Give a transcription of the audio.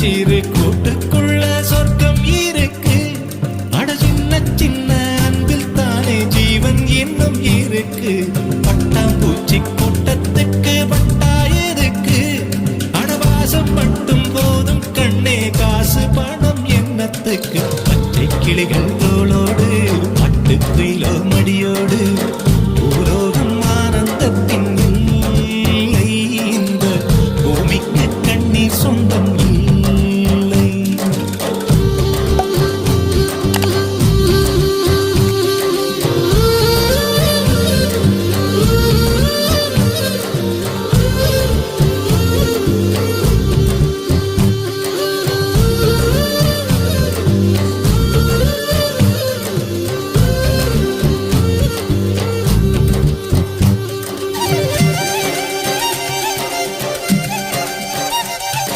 சிறு கூட்டுக்குள்ள சொர்க்கம் இருக்கு. அட சின்ன சின்ன அன்பில் தானே ஜீவன் இன்னும் இருக்கு. பட்டாம்பூச்சி கூட்டத்துக்கு பட்டாயிருக்கு. அடவாசம் மட்டும் போதும் கண்ணே, காசு பணம் என்னத்துக்கு. பச்சை கிளிகள் தோளோடு பட்டுக்குயிலோ மடியோடு பூலோகம் ஆனந்தத்தின் இல்லை. இந்த பூமிக்கு கண்ணீர் சொந்தம்